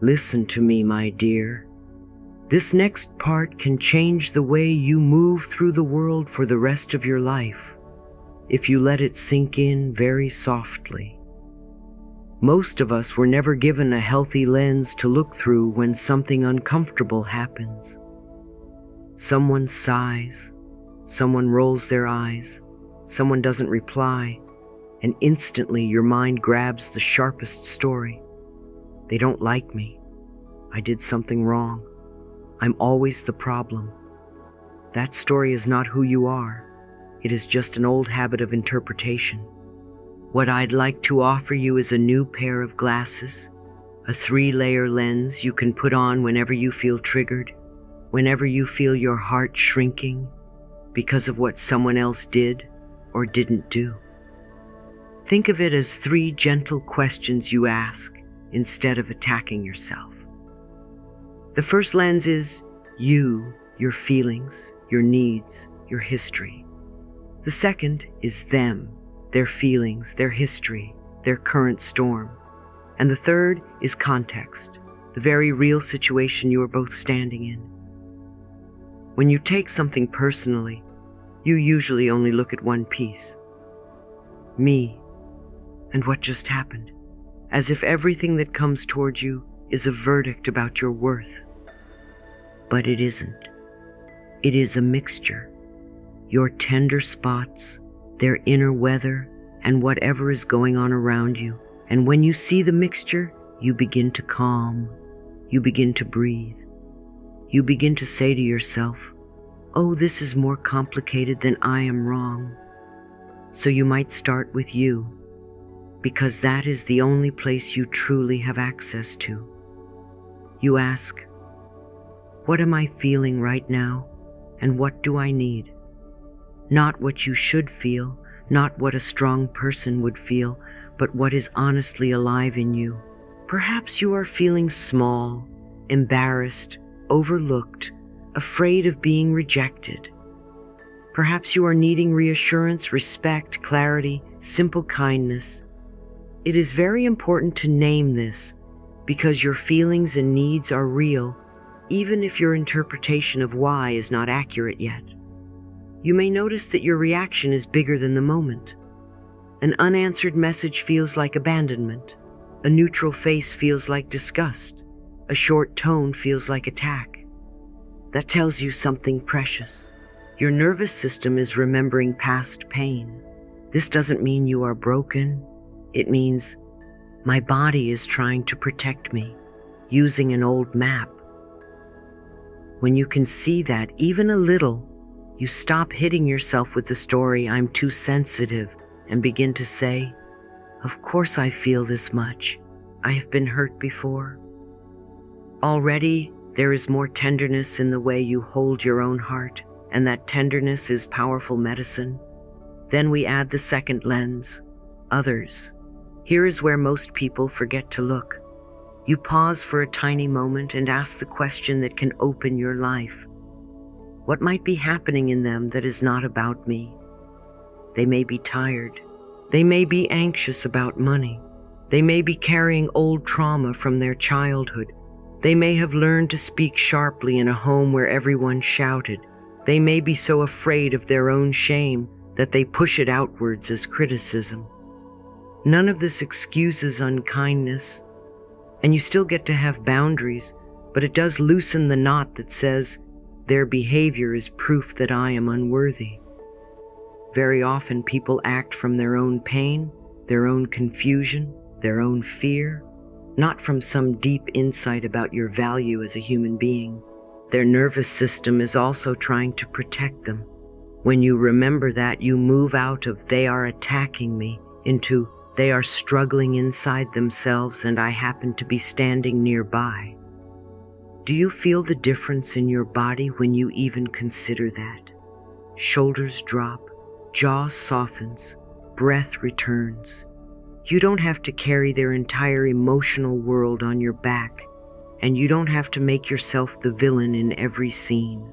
Listen to me, my dear. This next part can change the way you move through the world for the rest of your life, if you let it sink in very softly. Most of us were never given a healthy lens to look through when something uncomfortable happens. Someone sighs, someone rolls their eyes, someone doesn't reply, and instantly your mind grabs the sharpest story. They don't like me. I did something wrong. I'm always the problem. That story is not who you are. It is just an old habit of interpretation. What I'd like to offer you is a new pair of glasses, a 3-layer lens you can put on whenever you feel triggered, whenever you feel your heart shrinking because of what someone else did or didn't do. Think of it as 3 gentle questions you ask instead of attacking yourself. The first lens is you, your feelings, your needs, your history. The second is them, their feelings, their history, their current storm. And the third is context, the very real situation you are both standing in. When you take something personally, you usually only look at one piece. Me, and what just happened, as if everything that comes toward you is a verdict about your worth. But it isn't. It is a mixture. Your tender spots, their inner weather, and whatever is going on around you. And when you see the mixture, you begin to calm. You begin to breathe. You begin to say to yourself, oh, this is more complicated than I am wrong. So you might start with you, because that is the only place you truly have access to. You ask, what am I feeling right now, and what do I need? Not what you should feel, not what a strong person would feel, but what is honestly alive in you. Perhaps you are feeling small, embarrassed, overlooked, afraid of being rejected. Perhaps you are needing reassurance, respect, clarity, simple kindness. It is very important to name this, because your feelings and needs are real, even if your interpretation of why is not accurate yet. You may notice that your reaction is bigger than the moment. An unanswered message feels like abandonment. A neutral face feels like disgust. A short tone feels like attack. That tells you something precious. Your nervous system is remembering past pain. This doesn't mean you are broken. It means my body is trying to protect me, using an old map. When you can see that even a little, you stop hitting yourself with the story, I'm too sensitive, and begin to say, of course I feel this much. I have been hurt before. Already, there is more tenderness in the way you hold your own heart, and that tenderness is powerful medicine. Then we add the second lens, others. Here is where most people forget to look. You pause for a tiny moment and ask the question that can open your life. What might be happening in them that is not about me? They may be tired. They may be anxious about money. They may be carrying old trauma from their childhood. They may have learned to speak sharply in a home where everyone shouted. They may be so afraid of their own shame that they push it outwards as criticism. None of this excuses unkindness, and you still get to have boundaries, but it does loosen the knot that says, their behavior is proof that I am unworthy. Very often people act from their own pain, their own confusion, their own fear, not from some deep insight about your value as a human being. Their nervous system is also trying to protect them. When you remember that, you move out of they are attacking me into they are struggling inside themselves and I happen to be standing nearby. Do you feel the difference in your body when you even consider that? Shoulders drop, jaw softens, breath returns. You don't have to carry their entire emotional world on your back, and you don't have to make yourself the villain in every scene.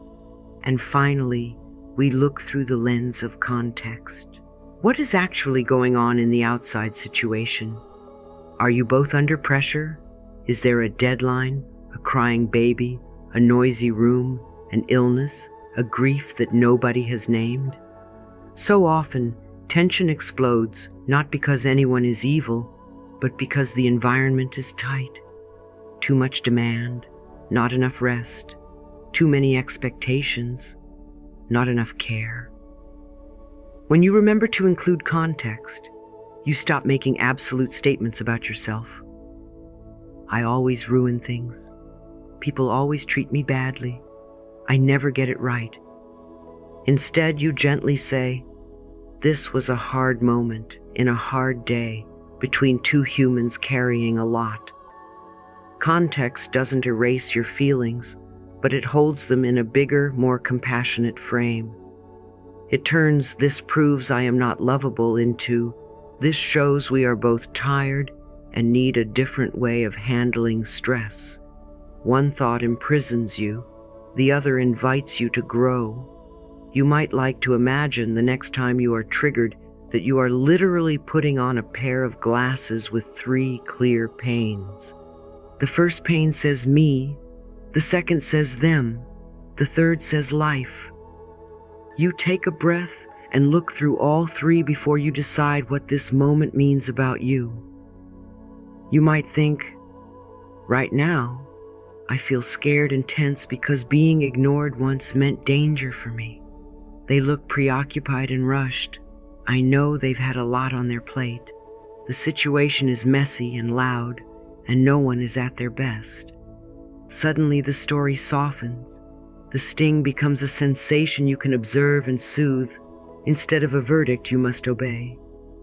And finally, we look through the lens of context. What is actually going on in the outside situation? Are you both under pressure? Is there a deadline, a crying baby, a noisy room, an illness, a grief that nobody has named? So often, tension explodes not because anyone is evil, but because the environment is tight. Too much demand, not enough rest, too many expectations, not enough care. When you remember to include context, you stop making absolute statements about yourself. I always ruin things. People always treat me badly. I never get it right. Instead, you gently say, this was a hard moment in a hard day between two humans carrying a lot. Context doesn't erase your feelings, but it holds them in a bigger, more compassionate frame. It turns "this proves I am not lovable" into "this shows we are both tired and need a different way of handling stress." One thought imprisons you, the other invites you to grow. You might like to imagine the next time you are triggered that you are literally putting on a pair of glasses with 3 clear panes. The first pane says me, the second says them, the third says life. You take a breath and look through all 3 before you decide what this moment means about you. You might think, right now, I feel scared and tense because being ignored once meant danger for me. They look preoccupied and rushed. I know they've had a lot on their plate. The situation is messy and loud, and no one is at their best. Suddenly the story softens. The sting becomes a sensation you can observe and soothe. Instead of a verdict you must obey.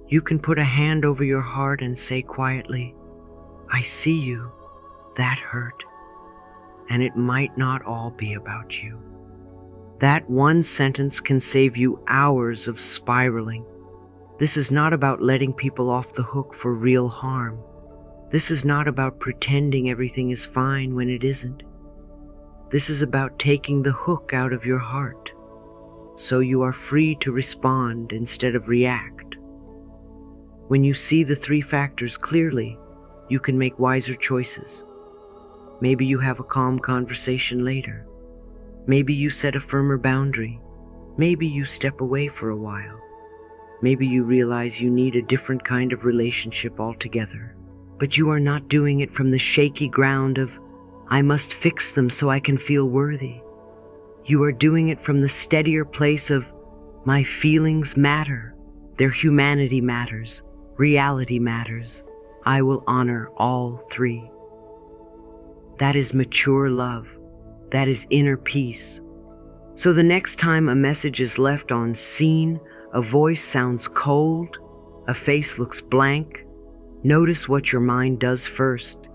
You can put a hand over your heart and say quietly, I see you. That hurt. And it might not all be about you. That one sentence can save you hours of spiraling. This is not about letting people off the hook for real harm. This is not about pretending everything is fine when it isn't. This is about taking the hook out of your heart, so you are free to respond instead of react. When you see the 3 factors clearly, you can make wiser choices. Maybe you have a calm conversation later. Maybe you set a firmer boundary. Maybe you step away for a while. Maybe you realize you need a different kind of relationship altogether. But you are not doing it from the shaky ground of, I must fix them so I can feel worthy. You are doing it from the steadier place of, my feelings matter. Their humanity matters. Reality matters. I will honor all 3. That is mature love. That is inner peace. So the next time a message is left unseen, a voice sounds cold, a face looks blank, notice what your mind does first.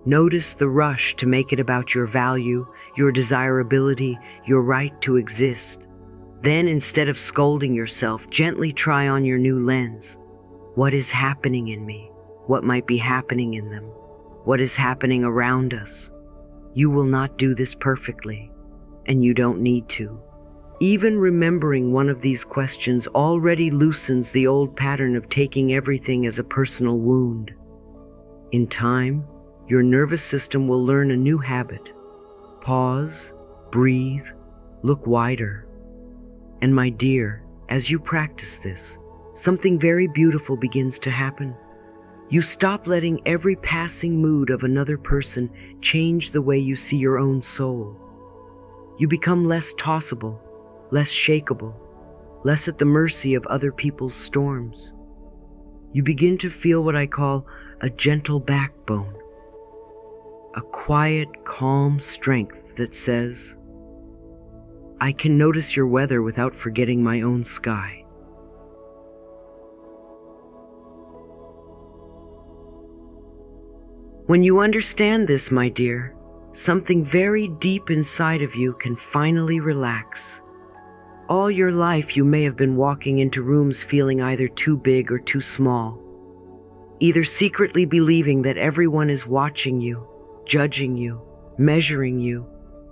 Notice the rush to make it about your value, your desirability, your right to exist. Then, instead of scolding yourself, gently try on your new lens. What is happening in me? What might be happening in them? What is happening around us? You will not do this perfectly, and you don't need to. Even remembering one of these questions already loosens the old pattern of taking everything as a personal wound. In time, your nervous system will learn a new habit. Pause, breathe, look wider. And my dear, as you practice this, something very beautiful begins to happen. You stop letting every passing mood of another person change the way you see your own soul. You become less tossable, less shakeable, less at the mercy of other people's storms. You begin to feel what I call a gentle backbone, a quiet, calm strength that says, I can notice your weather without forgetting my own sky. When you understand this, my dear, something very deep inside of you can finally relax. All your life you may have been walking into rooms feeling either too big or too small, either secretly believing that everyone is watching you, judging you, measuring you,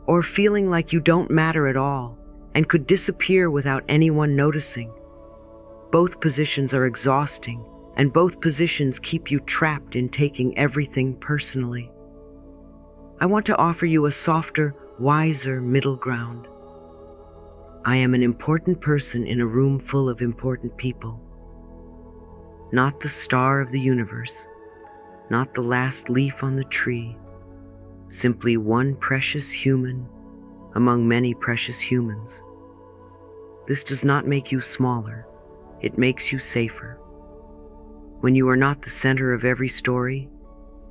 or feeling like you don't matter at all and could disappear without anyone noticing. Both positions are exhausting, and both positions keep you trapped in taking everything personally. I want to offer you a softer, wiser middle ground. I am an important person in a room full of important people. Not the star of the universe, not the last leaf on the tree, simply one precious human among many precious humans. This does not make you smaller, it makes you safer. When you are not the center of every story,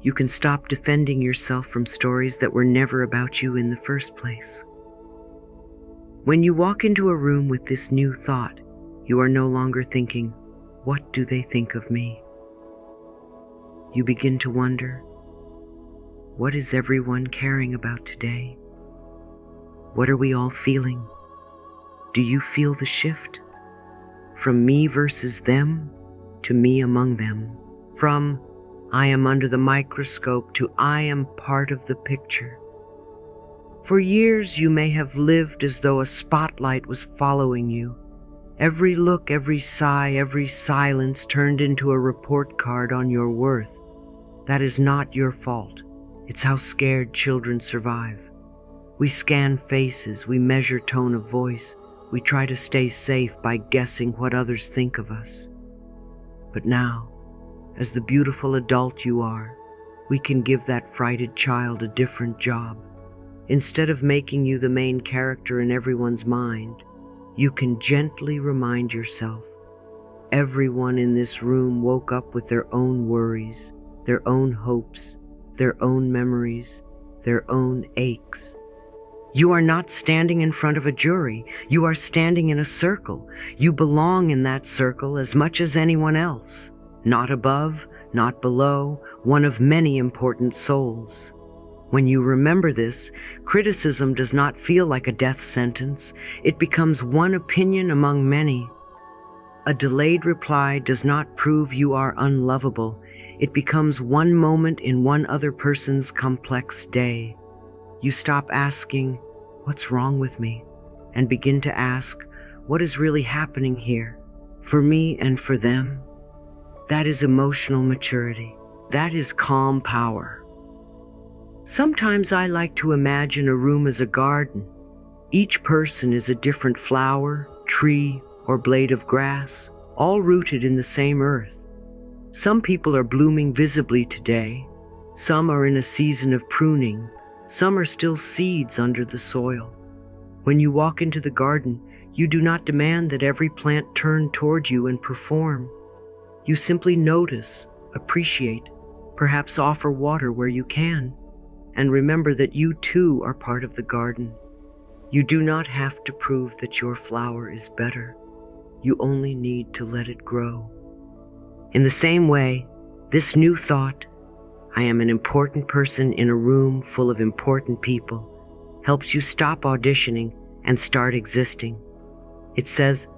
you can stop defending yourself from stories that were never about you in the first place. When you walk into a room with this new thought, you are no longer thinking, "What do they think of me?" You begin to wonder, what is everyone caring about today? What are we all feeling? Do you feel the shift? From me versus them to me among them. From I am under the microscope to I am part of the picture. For years you may have lived as though a spotlight was following you. Every look, every sigh, every silence turned into a report card on your worth. That is not your fault. It's how scared children survive. We scan faces, we measure tone of voice, we try to stay safe by guessing what others think of us. But now, as the beautiful adult you are, we can give that frighted child a different job. Instead of making you the main character in everyone's mind, you can gently remind yourself, everyone in this room woke up with their own worries, their own hopes, their own memories, their own aches. You are not standing in front of a jury. You are standing in a circle. You belong in that circle as much as anyone else. Not above, not below, one of many important souls. When you remember this, criticism does not feel like a death sentence. It becomes one opinion among many. A delayed reply does not prove you are unlovable. It becomes one moment in one other person's complex day. You stop asking, "What's wrong with me?" and begin to ask, "What is really happening here, for me and for them?" That is emotional maturity. That is calm power. Sometimes I like to imagine a room as a garden. Each person is a different flower, tree, or blade of grass, all rooted in the same earth. Some people are blooming visibly today. Some are in a season of pruning. Some are still seeds under the soil. When you walk into the garden, you do not demand that every plant turn toward you and perform. You simply notice, appreciate, perhaps offer water where you can, and remember that you too are part of the garden. You do not have to prove that your flower is better. You only need to let it grow. In the same way, this new thought, I am an important person in a room full of important people, helps you stop auditioning and start existing. It says,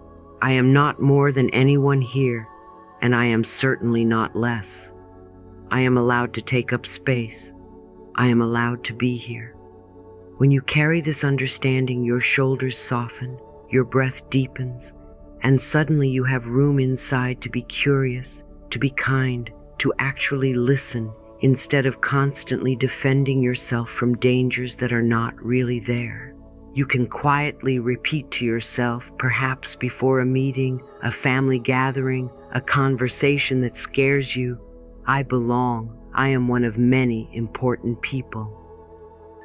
I am not more than anyone here, and I am certainly not less. I am allowed to take up space. I am allowed to be here. When you carry this understanding, your shoulders soften, your breath deepens, and suddenly you have room inside to be curious, to be kind, to actually listen, instead of constantly defending yourself from dangers that are not really there. You can quietly repeat to yourself, perhaps before a meeting, a family gathering, a conversation that scares you, I belong. I am one of many important people.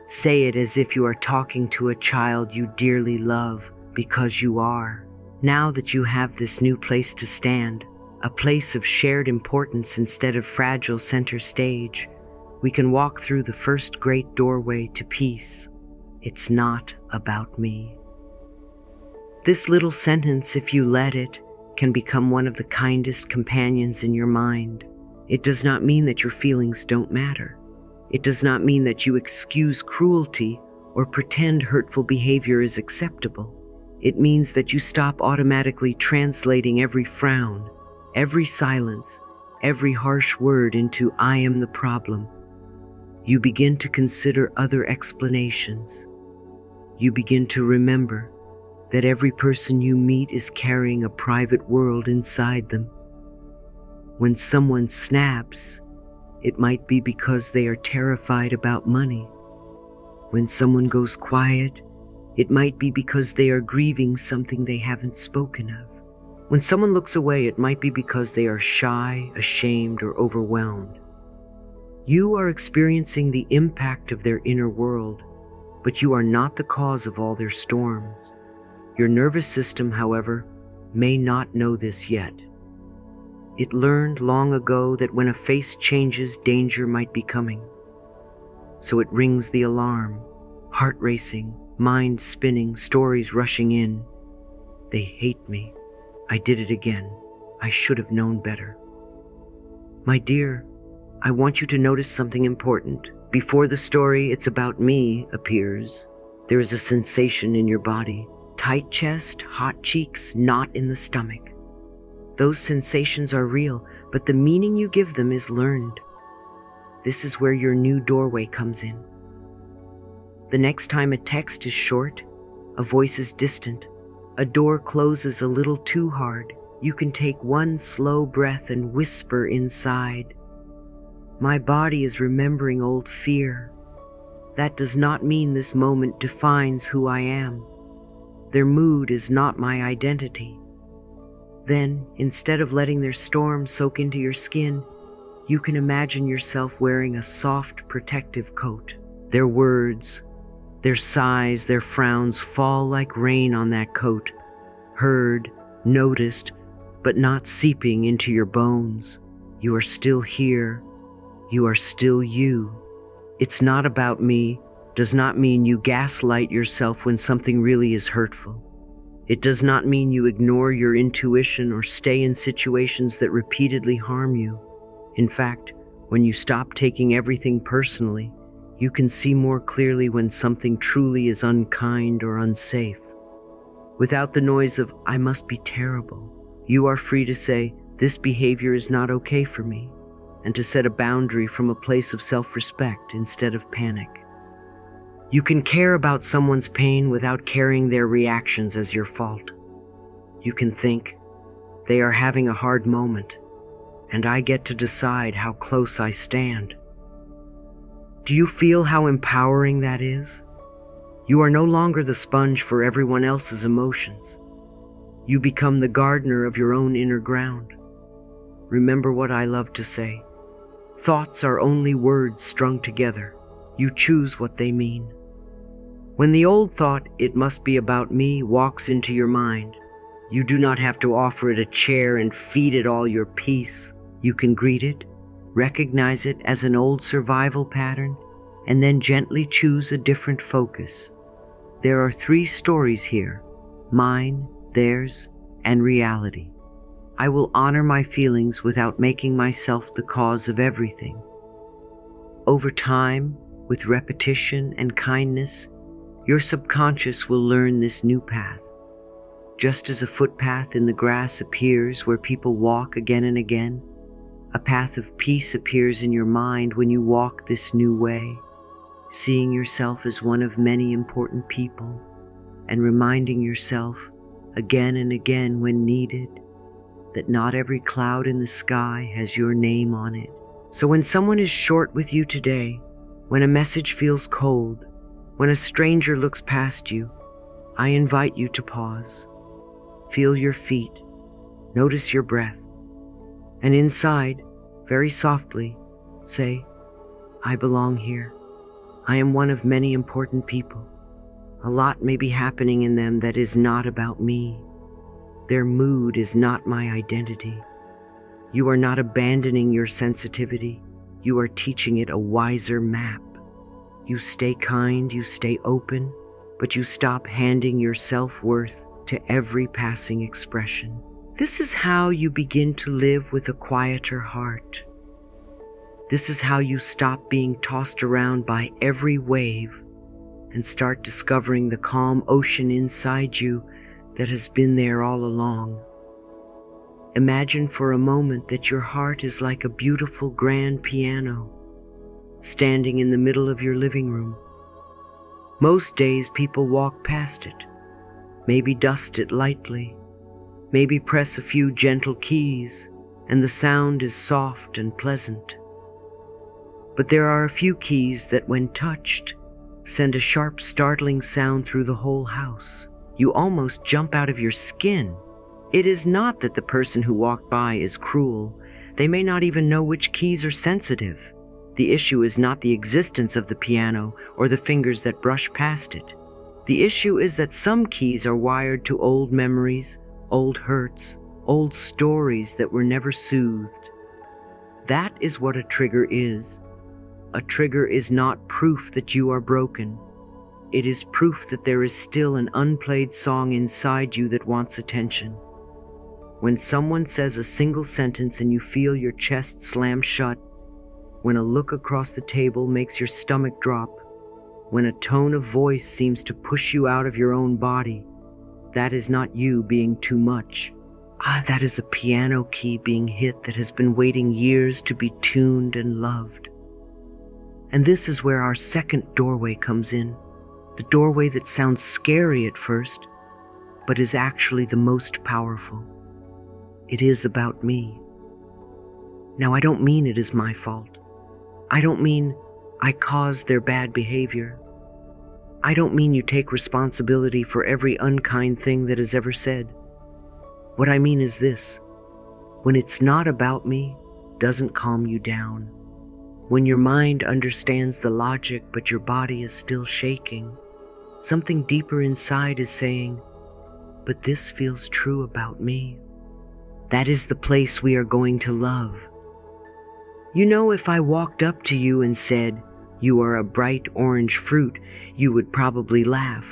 Say it as if you are talking to a child you dearly love, because you are. Now that you have this new place to stand, a place of shared importance instead of fragile center stage, we can walk through the first great doorway to peace. It's not about me. This little sentence, if you let it, can become one of the kindest companions in your mind. It does not mean that your feelings don't matter. It does not mean that you excuse cruelty or pretend hurtful behavior is acceptable. It means that you stop automatically translating every frown, every silence, every harsh word into I am the problem. You begin to consider other explanations. You begin to remember that every person you meet is carrying a private world inside them. When someone snaps, it might be because they are terrified about money. When someone goes quiet, it might be because they are grieving something they haven't spoken of. When someone looks away, it might be because they are shy, ashamed, or overwhelmed. You are experiencing the impact of their inner world, but you are not the cause of all their storms. Your nervous system, however, may not know this yet. It learned long ago that when a face changes, danger might be coming. So it rings the alarm, heart racing, mind spinning, stories rushing in. They hate me. I did it again. I should have known better. My dear, I want you to notice something important. Before the story "it's about me" appears, there is a sensation in your body. Tight chest, hot cheeks, knot in the stomach. Those sensations are real, but the meaning you give them is learned. This is where your new doorway comes in. The next time a text is short, a voice is distant, a door closes a little too hard, you can take one slow breath and whisper inside, "My body is remembering old fear. That does not mean this moment defines who I am. Their mood is not my identity." Then, instead of letting their storm soak into your skin, you can imagine yourself wearing a soft, protective coat. Their words, their sighs, their frowns fall like rain on that coat, heard, noticed, but not seeping into your bones. You are still here. You are still you. "It's not about me" does not mean you gaslight yourself when something really is hurtful. It does not mean you ignore your intuition or stay in situations that repeatedly harm you. In fact, when you stop taking everything personally, you can see more clearly when something truly is unkind or unsafe. Without the noise of "I must be terrible," you are free to say, "This behavior is not okay for me," and to set a boundary from a place of self-respect instead of panic. You can care about someone's pain without carrying their reactions as your fault. You can think, "They are having a hard moment, and I get to decide how close I stand." Do you feel how empowering that is? You are no longer the sponge for everyone else's emotions. You become the gardener of your own inner ground. Remember what I love to say. Thoughts are only words strung together. You choose what they mean. When the old thought, "It must be about me," walks into your mind, you do not have to offer it a chair and feed it all your peace. You can greet it, recognize it as an old survival pattern, and then gently choose a different focus. There are 3 stories here: mine, theirs, and reality. I will honor my feelings without making myself the cause of everything. Over time, with repetition and kindness, your subconscious will learn this new path. Just as a footpath in the grass appears where people walk again and again, a path of peace appears in your mind when you walk this new way, seeing yourself as one of many important people and reminding yourself again and again when needed that not every cloud in the sky has your name on it. So when someone is short with you today, when a message feels cold, when a stranger looks past you, I invite you to pause. Feel your feet, notice your breath, and inside, very softly, say, "I belong here. I am one of many important people. A lot may be happening in them that is not about me. Their mood is not my identity." You are not abandoning your sensitivity. You are teaching it a wiser map. You stay kind, you stay open, but you stop handing your self-worth to every passing expression. This is how you begin to live with a quieter heart. This is how you stop being tossed around by every wave and start discovering the calm ocean inside you that has been there all along. Imagine for a moment that your heart is like a beautiful grand piano, standing in the middle of your living room. Most days people walk past it, maybe dust it lightly, maybe press a few gentle keys, and the sound is soft and pleasant. But there are a few keys that when touched, send a sharp, startling sound through the whole house. You almost jump out of your skin. It is not that the person who walked by is cruel. They may not even know which keys are sensitive. The issue is not the existence of the piano or the fingers that brush past it. The issue is that some keys are wired to old memories, old hurts, old stories that were never soothed. That is what a trigger is. A trigger is not proof that you are broken. It is proof that there is still an unplayed song inside you that wants attention. When someone says a single sentence and you feel your chest slam shut, when a look across the table makes your stomach drop, when a tone of voice seems to push you out of your own body, that is not you being too much. That is a piano key being hit that has been waiting years to be tuned and loved. And this is where our second doorway comes in, the doorway that sounds scary at first, but is actually the most powerful. It is about me. Now, I don't mean it is my fault. I don't mean I caused their bad behavior. I don't mean you take responsibility for every unkind thing that is ever said. What I mean is this: when it's not about me, doesn't calm you down. When your mind understands the logic but your body is still shaking, something deeper inside is saying, but this feels true about me. That is the place we are going to love. You know, if I walked up to you and said, you are a bright orange fruit, you would probably laugh.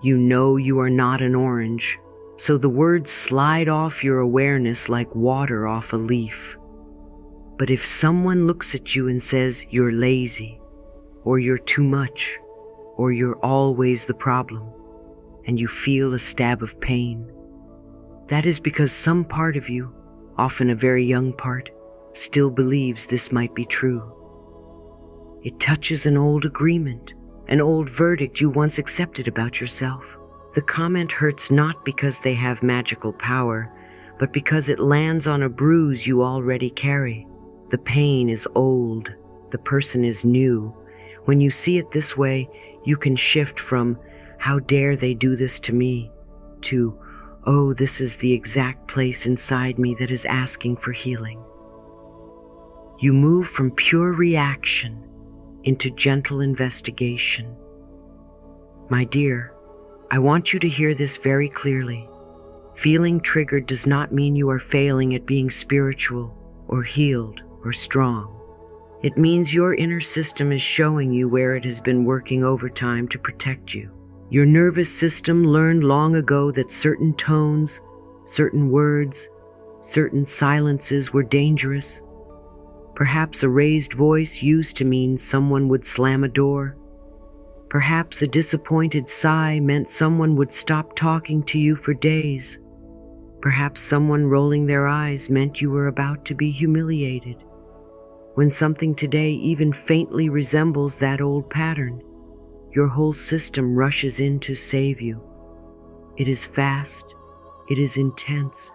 You know you are not an orange, so the words slide off your awareness like water off a leaf. But if someone looks at you and says you're lazy, or you're too much, or you're always the problem, and you feel a stab of pain, that is because some part of you, often a very young part, still believes this might be true. It touches an old agreement, an old verdict you once accepted about yourself. The comment hurts not because they have magical power, but because it lands on a bruise you already carry. The pain is old, the person is new. When you see it this way, you can shift from, how dare they do this to me, to, oh, this is the exact place inside me that is asking for healing. You move from pure reaction into gentle investigation. My dear, I want you to hear this very clearly. Feeling triggered does not mean you are failing at being spiritual or healed or strong. It means your inner system is showing you where it has been working overtime to protect you. Your nervous system learned long ago that certain tones, certain words, certain silences were dangerous. Perhaps a raised voice used to mean someone would slam a door. Perhaps a disappointed sigh meant someone would stop talking to you for days. Perhaps someone rolling their eyes meant you were about to be humiliated. When something today even faintly resembles that old pattern, your whole system rushes in to save you. It is fast, it is intense,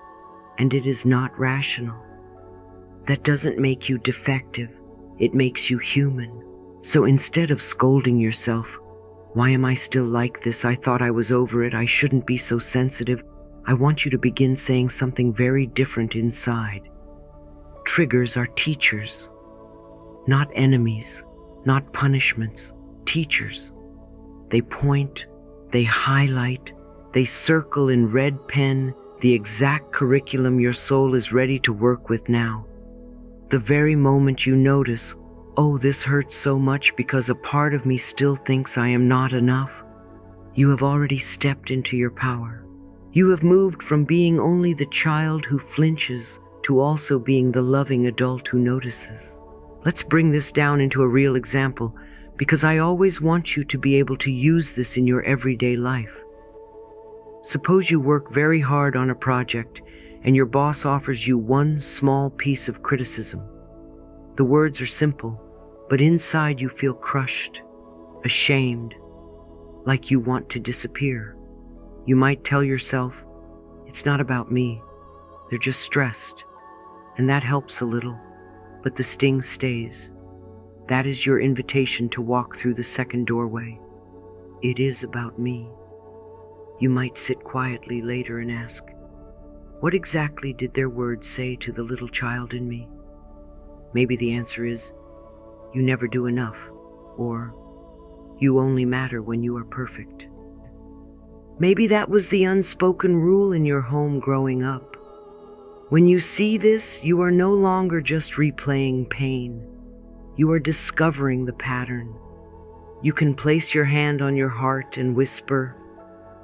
and it is not rational. That doesn't make you defective, it makes you human. So instead of scolding yourself, why am I still like this? I thought I was over it. I shouldn't be so sensitive. I want you to begin saying something very different inside. Triggers are teachers, not enemies, not punishments, teachers. They point, they highlight, they circle in red pen the exact curriculum your soul is ready to work with now. The very moment you notice, oh, this hurts so much because a part of me still thinks I am not enough, you have already stepped into your power. You have moved from being only the child who flinches to also being the loving adult who notices. Let's bring this down into a real example, because I always want you to be able to use this in your everyday life. Suppose you work very hard on a project and your boss offers you one small piece of criticism. The words are simple, but inside you feel crushed, ashamed, like you want to disappear. You might tell yourself, it's not about me, they're just stressed, and that helps a little, but the sting stays. That is your invitation to walk through the second doorway. It is about me. You might sit quietly later and ask, what exactly did their words say to the little child in me? Maybe the answer is, you never do enough, or you only matter when you are perfect. Maybe that was the unspoken rule in your home growing up. When you see this, you are no longer just replaying pain. You are discovering the pattern. You can place your hand on your heart and whisper,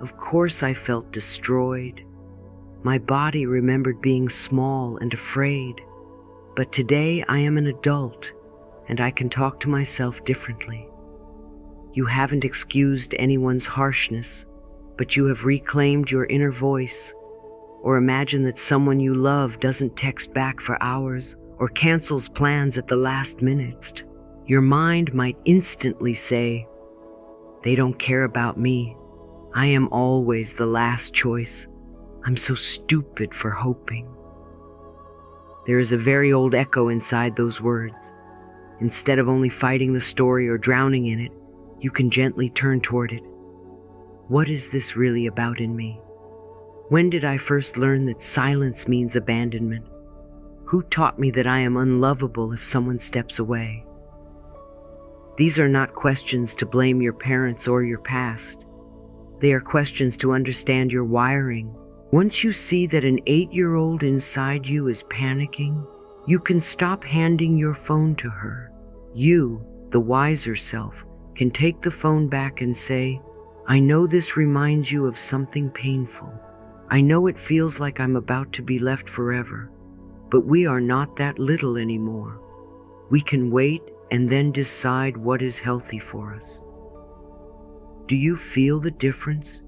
of course I felt destroyed. My body remembered being small and afraid. But today I am an adult, and I can talk to myself differently. You haven't excused anyone's harshness, but you have reclaimed your inner voice. Or imagine that someone you love doesn't text back for hours or cancels plans at the last minute. Your mind might instantly say, they don't care about me. I am always the last choice. I'm so stupid for hoping. There is a very old echo inside those words. Instead of only fighting the story or drowning in it, you can gently turn toward it. What is this really about in me? When did I first learn that silence means abandonment? Who taught me that I am unlovable if someone steps away? These are not questions to blame your parents or your past. They are questions to understand your wiring. Once you see that an 8-year-old inside you is panicking, you can stop handing your phone to her. You, the wiser self, can take the phone back and say, I know this reminds you of something painful. I know it feels like I'm about to be left forever, but we are not that little anymore. We can wait and then decide what is healthy for us. Do you feel the difference?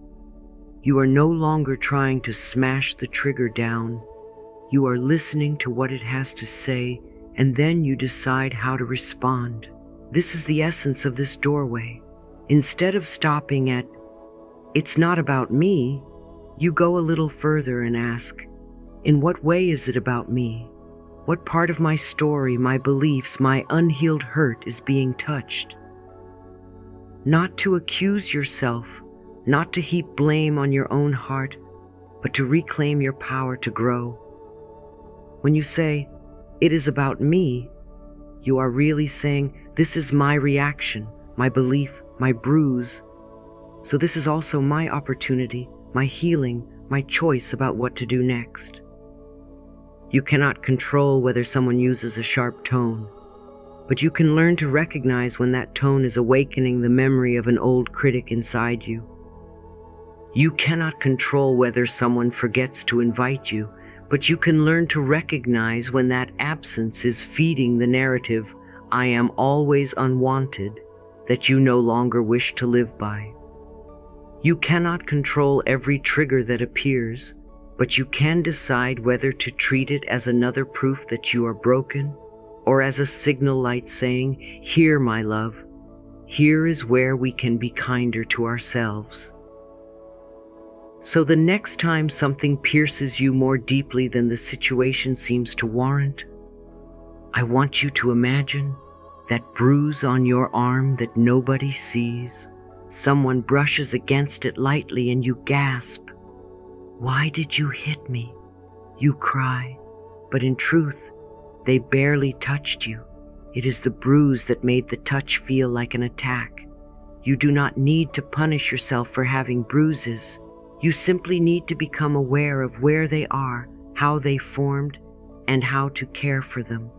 You are no longer trying to smash the trigger down. You are listening to what it has to say, and then you decide how to respond. This is the essence of this doorway. Instead of stopping at, it's not about me, you go a little further and ask, in what way is it about me? What part of my story, my beliefs, my unhealed hurt is being touched? Not to accuse yourself, not to heap blame on your own heart, but to reclaim your power to grow. When you say, it is about me, you are really saying, this is my reaction, my belief, my bruise. So this is also my opportunity, my healing, my choice about what to do next. You cannot control whether someone uses a sharp tone, but you can learn to recognize when that tone is awakening the memory of an old critic inside you. You cannot control whether someone forgets to invite you, but you can learn to recognize when that absence is feeding the narrative, I am always unwanted, that you no longer wish to live by. You cannot control every trigger that appears, but you can decide whether to treat it as another proof that you are broken, or as a signal light saying, here, my love, here is where we can be kinder to ourselves. So the next time something pierces you more deeply than the situation seems to warrant, I want you to imagine that bruise on your arm that nobody sees. Someone brushes against it lightly and you gasp. Why did you hit me? You cry, but in truth, they barely touched you. It is the bruise that made the touch feel like an attack. You do not need to punish yourself for having bruises. You simply need to become aware of where they are, how they formed, and how to care for them.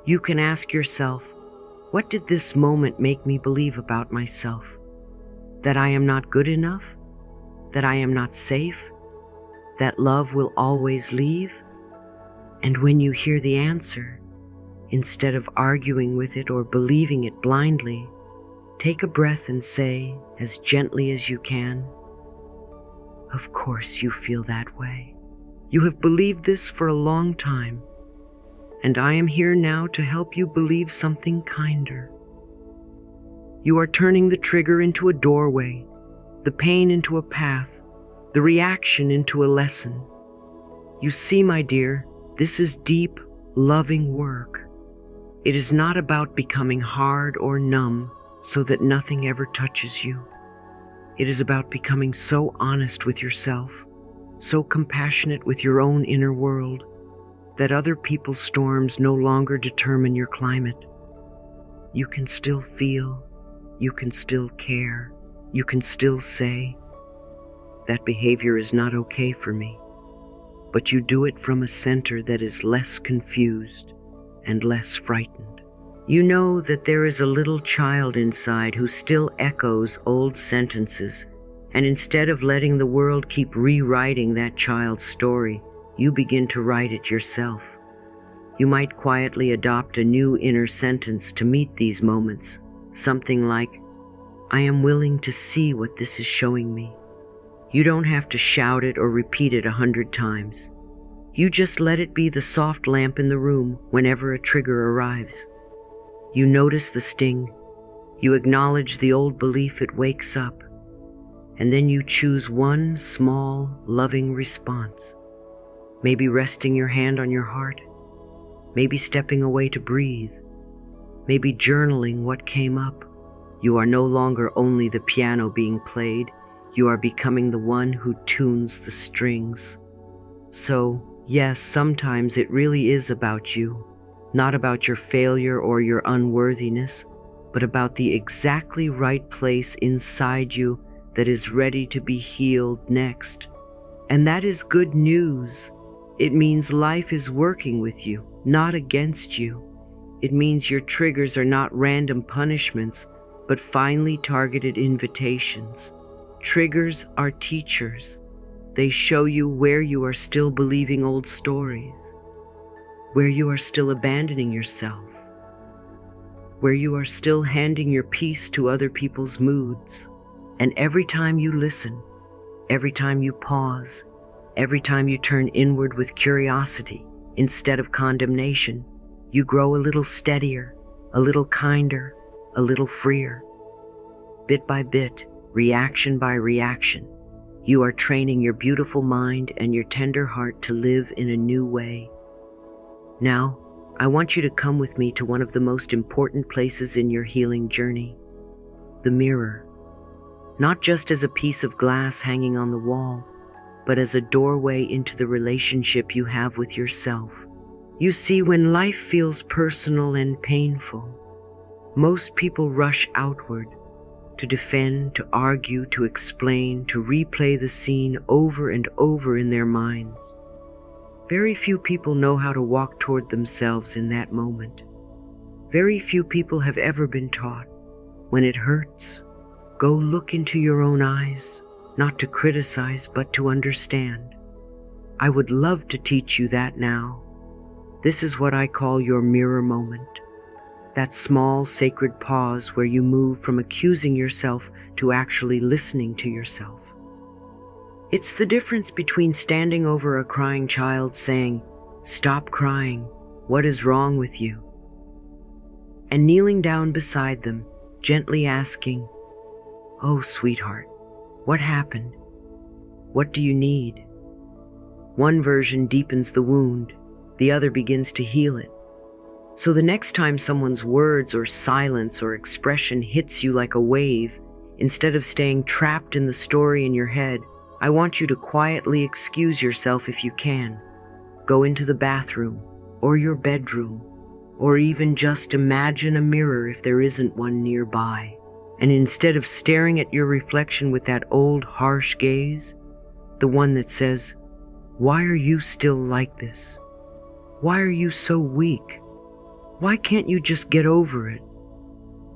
You can ask yourself, what did this moment make me believe about myself? That I am not good enough? That I am not safe? That love will always leave? And when you hear the answer, instead of arguing with it or believing it blindly, take a breath and say, as gently as you can, of course you feel that way. You have believed this for a long time, and I am here now to help you believe something kinder. You are turning the trigger into a doorway, the pain into a path, the reaction into a lesson. You see, my dear, this is deep, loving work. It is not about becoming hard or numb so that nothing ever touches you. It is about becoming so honest with yourself, so compassionate with your own inner world, that other people's storms no longer determine your climate. You can still feel, you can still care, you can still say, that behavior is not okay for me, but you do it from a center that is less confused and less frightened. You know that there is a little child inside who still echoes old sentences, and instead of letting the world keep rewriting that child's story, you begin to write it yourself. You might quietly adopt a new inner sentence to meet these moments, something like, I am willing to see what this is showing me. You don't have to shout it or repeat it 100 times. You just let it be the soft lamp in the room whenever a trigger arrives. You notice the sting, you acknowledge the old belief it wakes up, and then you choose one small, loving response. Maybe resting your hand on your heart, maybe stepping away to breathe, maybe journaling what came up. You are no longer only the piano being played, you are becoming the one who tunes the strings. So, yes, sometimes it really is about you, not about your failure or your unworthiness, but about the exactly right place inside you that is ready to be healed next. And that is good news. It means life is working with you, not against you. It means your triggers are not random punishments, but finely targeted invitations. Triggers are teachers. They show you where you are still believing old stories, where you are still abandoning yourself, where you are still handing your peace to other people's moods. And every time you listen, every time you pause, every time you turn inward with curiosity instead of condemnation, you grow a little steadier, a little kinder, a little freer. Bit by bit, reaction by reaction, you are training your beautiful mind and your tender heart to live in a new way. Now, I want you to come with me to one of the most important places in your healing journey, the mirror. Not just as a piece of glass hanging on the wall, but as a doorway into the relationship you have with yourself. You see, when life feels personal and painful, most people rush outward to defend, to argue, to explain, to replay the scene over and over in their minds. Very few people know how to walk toward themselves in that moment. Very few people have ever been taught, when it hurts, go look into your own eyes, not to criticize, but to understand. I would love to teach you that now. This is what I call your mirror moment. That small sacred pause where you move from accusing yourself to actually listening to yourself. It's the difference between standing over a crying child saying, "Stop crying, what is wrong with you?" and kneeling down beside them, gently asking, "Oh, sweetheart, what happened? What do you need?" One version deepens the wound, the other begins to heal it. So the next time someone's words or silence or expression hits you like a wave, instead of staying trapped in the story in your head, I want you to quietly excuse yourself if you can. Go into the bathroom, or your bedroom, or even just imagine a mirror if there isn't one nearby. And instead of staring at your reflection with that old harsh gaze, the one that says, "Why are you still like this? Why are you so weak? Why can't you just get over it?"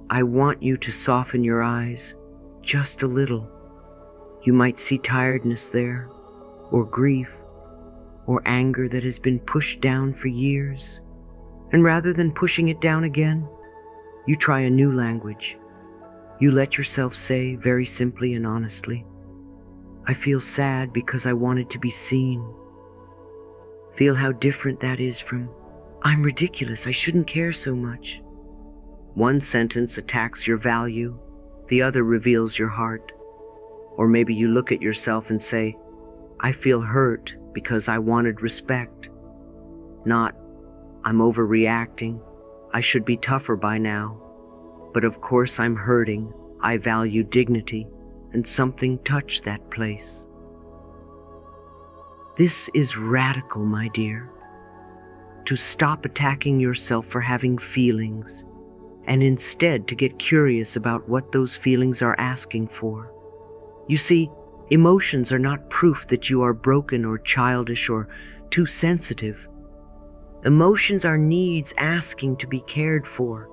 I want you to soften your eyes, just a little. You might see tiredness there, or grief, or anger that has been pushed down for years. And rather than pushing it down again, you try a new language. You let yourself say, very simply and honestly, "I feel sad because I wanted to be seen." Feel how different that is from, "I'm ridiculous, I shouldn't care so much." One sentence attacks your value, the other reveals your heart. Or maybe you look at yourself and say, "I feel hurt because I wanted respect." Not, "I'm overreacting, I should be tougher by now." But of course I'm hurting, I value dignity, and something touched that place. This is radical, my dear. To stop attacking yourself for having feelings, and instead to get curious about what those feelings are asking for. You see, emotions are not proof that you are broken or childish or too sensitive. Emotions are needs asking to be cared for.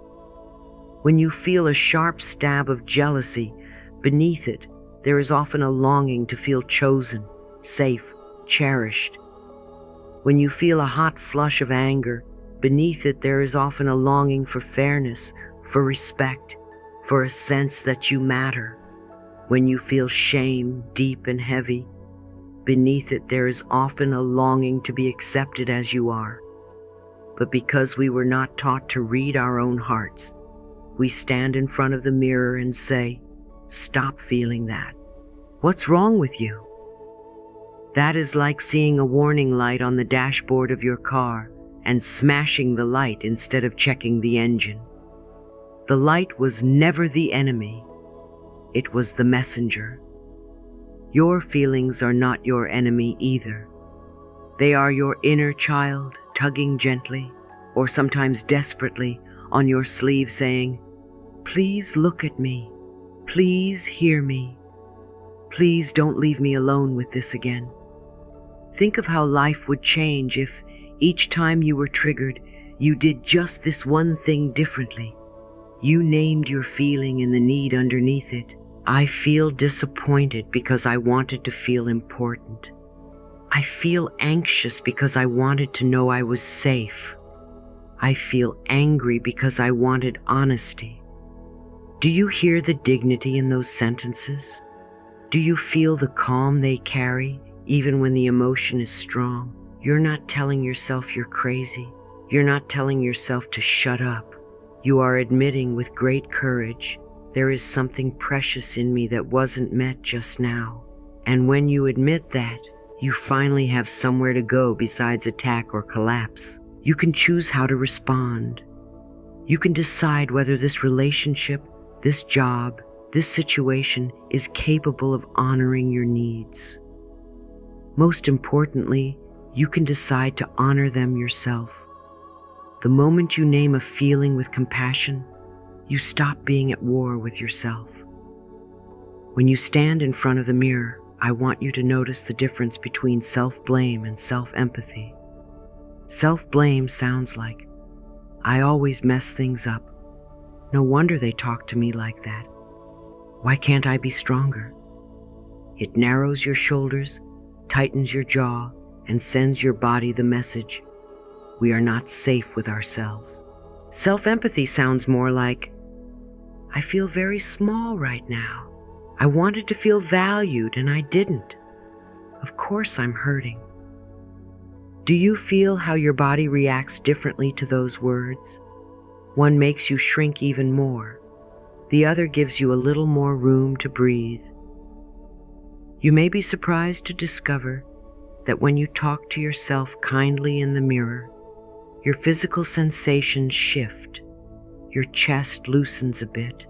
When you feel a sharp stab of jealousy, beneath it, there is often a longing to feel chosen, safe, cherished. When you feel a hot flush of anger, beneath it there is often a longing for fairness, for respect, for a sense that you matter. When you feel shame deep and heavy, beneath it there is often a longing to be accepted as you are. But because we were not taught to read our own hearts, we stand in front of the mirror and say, "Stop feeling that. What's wrong with you?" That is like seeing a warning light on the dashboard of your car and smashing the light instead of checking the engine. The light was never the enemy. It was the messenger. Your feelings are not your enemy either. They are your inner child tugging gently, or sometimes desperately, on your sleeve saying, "Please look at me. Please hear me. Please don't leave me alone with this again." Think of how life would change if each time you were triggered, you did just this one thing differently. You named your feeling and the need underneath it. I feel disappointed because I wanted to feel important. I feel anxious because I wanted to know I was safe. I feel angry because I wanted honesty. Do you hear the dignity in those sentences? Do you feel the calm they carry, even when the emotion is strong? You're not telling yourself you're crazy. You're not telling yourself to shut up. You are admitting with great courage, there is something precious in me that wasn't met just now. And when you admit that, you finally have somewhere to go besides attack or collapse. You can choose how to respond. You can decide whether this relationship, this job, this situation is capable of honoring your needs. Most importantly, you can decide to honor them yourself. The moment you name a feeling with compassion, you stop being at war with yourself. When you stand in front of the mirror, I want you to notice the difference between self-blame and self-empathy. Self-blame sounds like, "I always mess things up. No wonder they talk to me like that. Why can't I be stronger?" It narrows your shoulders, tightens your jaw, and sends your body the message, we are not safe with ourselves. Self-empathy sounds more like, "I feel very small right now. I wanted to feel valued and I didn't. Of course I'm hurting." Do you feel how your body reacts differently to those words? One makes you shrink even more. The other gives you a little more room to breathe. You may be surprised to discover that when you talk to yourself kindly in the mirror, your physical sensations shift. Your chest loosens a bit.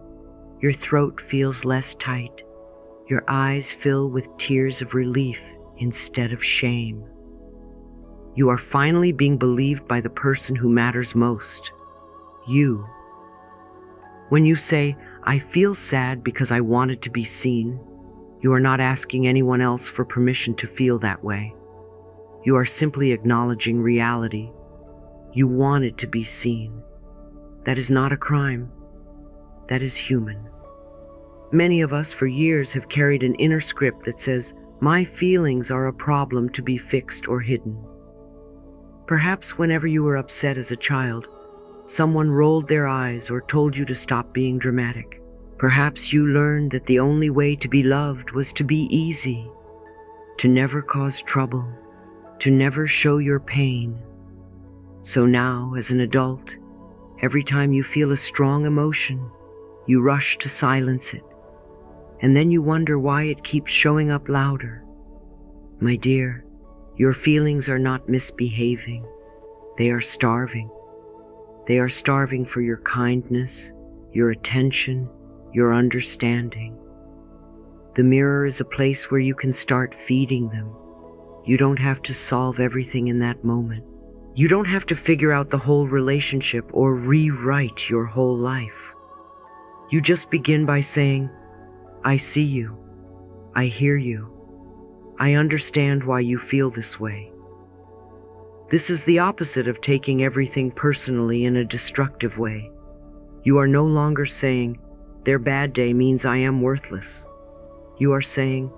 Your throat feels less tight. Your eyes fill with tears of relief instead of shame. You are finally being believed by the person who matters most, you. When you say, "I feel sad because I wanted to be seen," you are not asking anyone else for permission to feel that way. You are simply acknowledging reality. You wanted to be seen. That is not a crime. That is human. Many of us for years have carried an inner script that says, "My feelings are a problem to be fixed or hidden." Perhaps whenever you were upset as a child, someone rolled their eyes or told you to stop being dramatic. Perhaps you learned that the only way to be loved was to be easy, to never cause trouble, to never show your pain. So now, as an adult, every time you feel a strong emotion, you rush to silence it. And then you wonder why it keeps showing up louder. My dear, your feelings are not misbehaving. They are starving. They are starving for your kindness, your attention, your understanding. The mirror is a place where you can start feeding them. You don't have to solve everything in that moment. You don't have to figure out the whole relationship or rewrite your whole life. You just begin by saying, I see you. I hear you. I understand why you feel this way. This is the opposite of taking everything personally in a destructive way. You are no longer saying, their bad day means I am worthless. You are saying,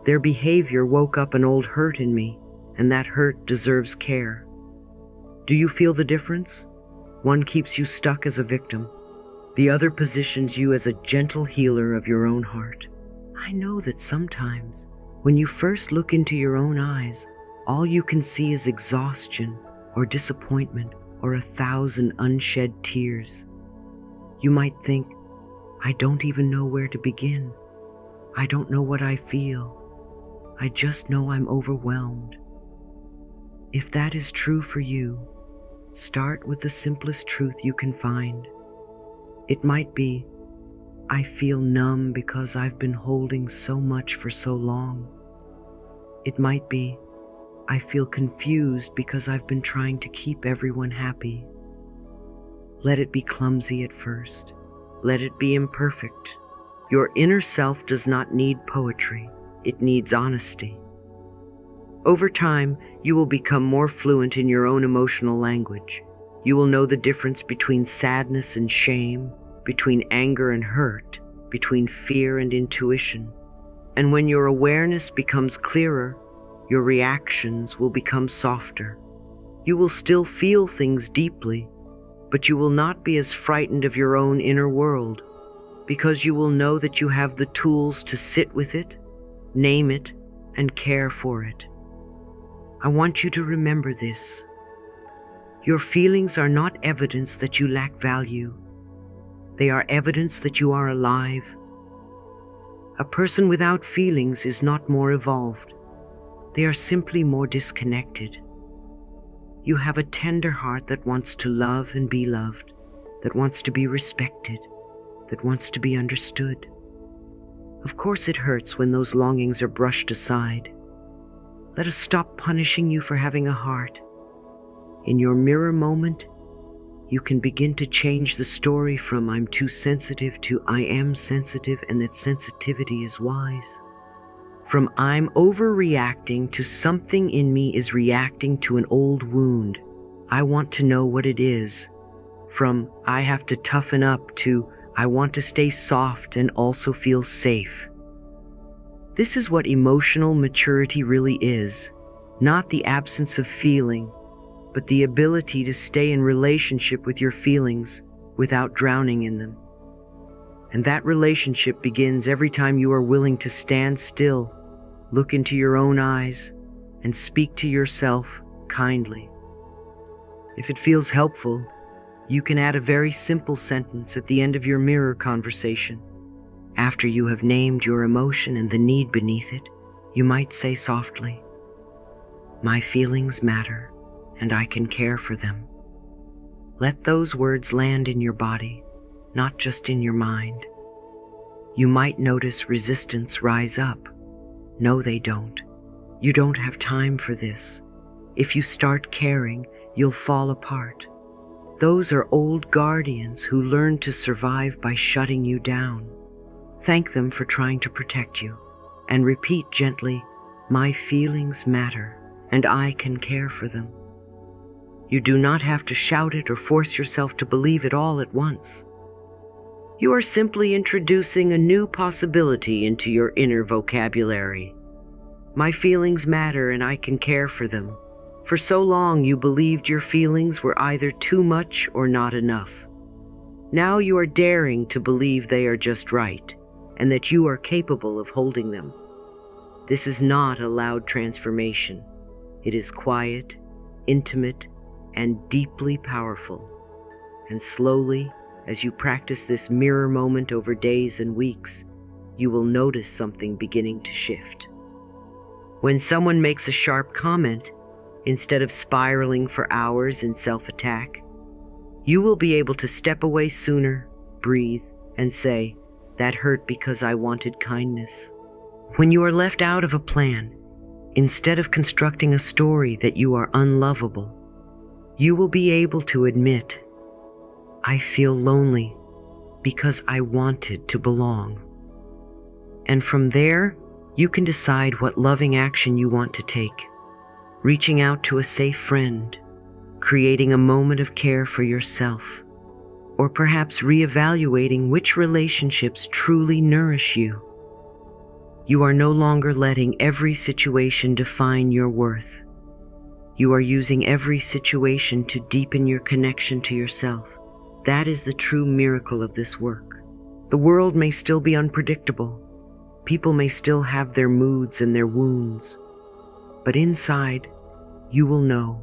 their behavior woke up an old hurt in me, and that hurt deserves care. Do you feel the difference? One keeps you stuck as a victim. The other positions you as a gentle healer of your own heart. I know that sometimes, when you first look into your own eyes, all you can see is exhaustion or disappointment or 1,000 unshed tears. You might think, I don't even know where to begin. I don't know what I feel. I just know I'm overwhelmed. If that is true for you, start with the simplest truth you can find. It might be, I feel numb because I've been holding so much for so long. It might be, I feel confused because I've been trying to keep everyone happy. Let it be clumsy at first. Let it be imperfect. Your inner self does not need poetry. It needs honesty. Over time, you will become more fluent in your own emotional language. You will know the difference between sadness and shame, between anger and hurt, between fear and intuition. And when your awareness becomes clearer, your reactions will become softer. You will still feel things deeply, but you will not be as frightened of your own inner world, because you will know that you have the tools to sit with it, name it, and care for it. I want you to remember this. Your feelings are not evidence that you lack value. They are evidence that you are alive. A person without feelings is not more evolved. They are simply more disconnected. You have a tender heart that wants to love and be loved, that wants to be respected, that wants to be understood. Of course it hurts when those longings are brushed aside. Let us stop punishing you for having a heart. In your mirror moment, you can begin to change the story from I'm too sensitive to I am sensitive and that sensitivity is wise. From I'm overreacting to something in me is reacting to an old wound. I want to know what it is. From I have to toughen up to I want to stay soft and also feel safe. This is what emotional maturity really is, not the absence of feeling, but the ability to stay in relationship with your feelings without drowning in them. And that relationship begins every time you are willing to stand still, look into your own eyes, and speak to yourself kindly. If it feels helpful, you can add a very simple sentence at the end of your mirror conversation. After you have named your emotion and the need beneath it, you might say softly, my feelings matter, and I can care for them. Let those words land in your body, not just in your mind. You might notice resistance rise up. No, they don't. You don't have time for this. If you start caring, you'll fall apart. Those are old guardians who learned to survive by shutting you down. Thank them for trying to protect you, and repeat gently, my feelings matter, and I can care for them. You do not have to shout it or force yourself to believe it all at once. You are simply introducing a new possibility into your inner vocabulary. My feelings matter and I can care for them. For so long you believed your feelings were either too much or not enough. Now you are daring to believe they are just right, and that you are capable of holding them. This is not a loud transformation. It is quiet, intimate, and deeply powerful. And slowly, as you practice this mirror moment over days and weeks, you will notice something beginning to shift. When someone makes a sharp comment, instead of spiraling for hours in self-attack, you will be able to step away sooner, breathe, and say, that hurt because I wanted kindness. When you are left out of a plan, instead of constructing a story that you are unlovable, you will be able to admit, I feel lonely because I wanted to belong. And from there, you can decide what loving action you want to take, reaching out to a safe friend, creating a moment of care for yourself, or perhaps reevaluating which relationships truly nourish you. You are no longer letting every situation define your worth. You are using every situation to deepen your connection to yourself. That is the true miracle of this work. The world may still be unpredictable. People may still have their moods and their wounds. But inside, you will know.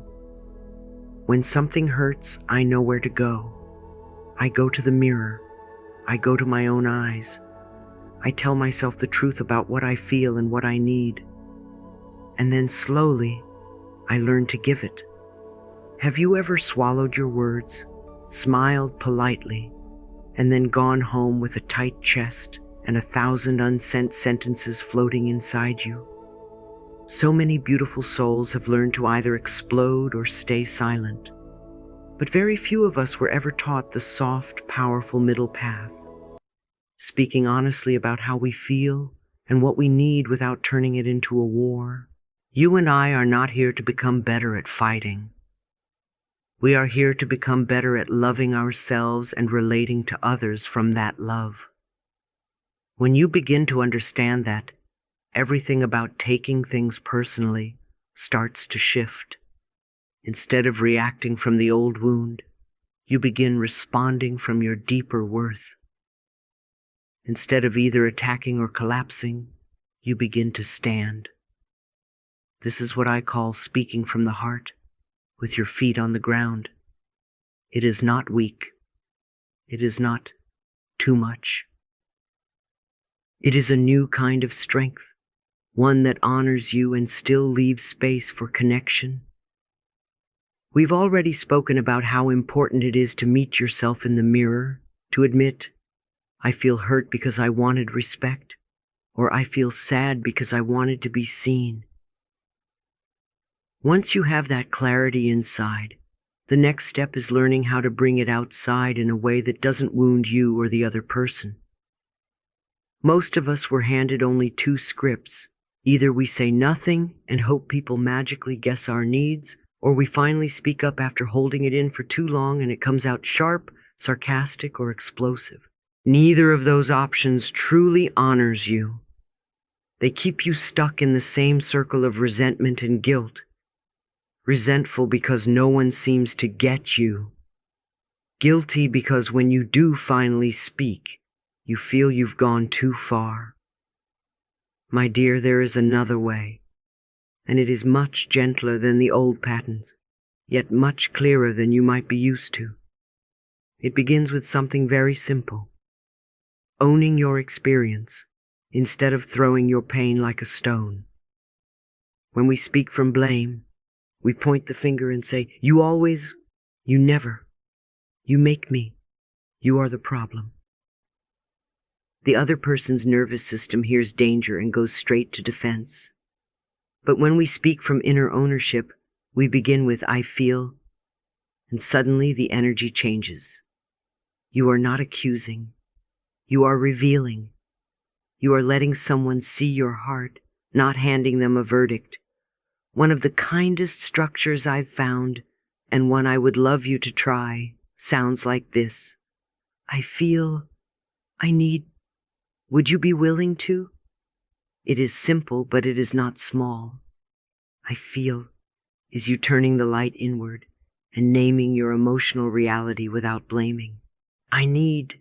When something hurts, I know where to go. I go to the mirror. I go to my own eyes. I tell myself the truth about what I feel and what I need. And then slowly, I learn to give it. Have you ever swallowed your words, smiled politely, and then gone home with a tight chest and 1,000 unsent sentences floating inside you? So many beautiful souls have learned to either explode or stay silent. But very few of us were ever taught the soft, powerful middle path. Speaking honestly about how we feel and what we need without turning it into a war. You and I are not here to become better at fighting. We are here to become better at loving ourselves and relating to others from that love. When you begin to understand that, everything about taking things personally starts to shift. Instead of reacting from the old wound, you begin responding from your deeper worth. Instead of either attacking or collapsing, you begin to stand. This is what I call speaking from the heart, with your feet on the ground. It is not weak. It is not too much. It is a new kind of strength, one that honors you and still leaves space for connection. We've already spoken about how important it is to meet yourself in the mirror, to admit, I feel hurt because I wanted respect, or I feel sad because I wanted to be seen. Once you have that clarity inside, the next step is learning how to bring it outside in a way that doesn't wound you or the other person. Most of us were handed only two scripts. Either we say nothing and hope people magically guess our needs, or we finally speak up after holding it in for too long and it comes out sharp, sarcastic, or explosive. Neither of those options truly honors you. They keep you stuck in the same circle of resentment and guilt. Resentful because no one seems to get you. Guilty because when you do finally speak, you feel you've gone too far. My dear, there is another way, and it is much gentler than the old patterns, yet much clearer than you might be used to. It begins with something very simple. Owning your experience, instead of throwing your pain like a stone. When we speak from blame, we point the finger and say, you always, you never, you make me, you are the problem. The other person's nervous system hears danger and goes straight to defense. But when we speak from inner ownership, we begin with I feel, and suddenly the energy changes. You are not accusing. You are revealing. You are letting someone see your heart, not handing them a verdict. One of the kindest structures I've found, and one I would love you to try, sounds like this. I feel, I need, would you be willing to? It is simple, but it is not small. I feel is you turning the light inward and naming your emotional reality without blaming. I need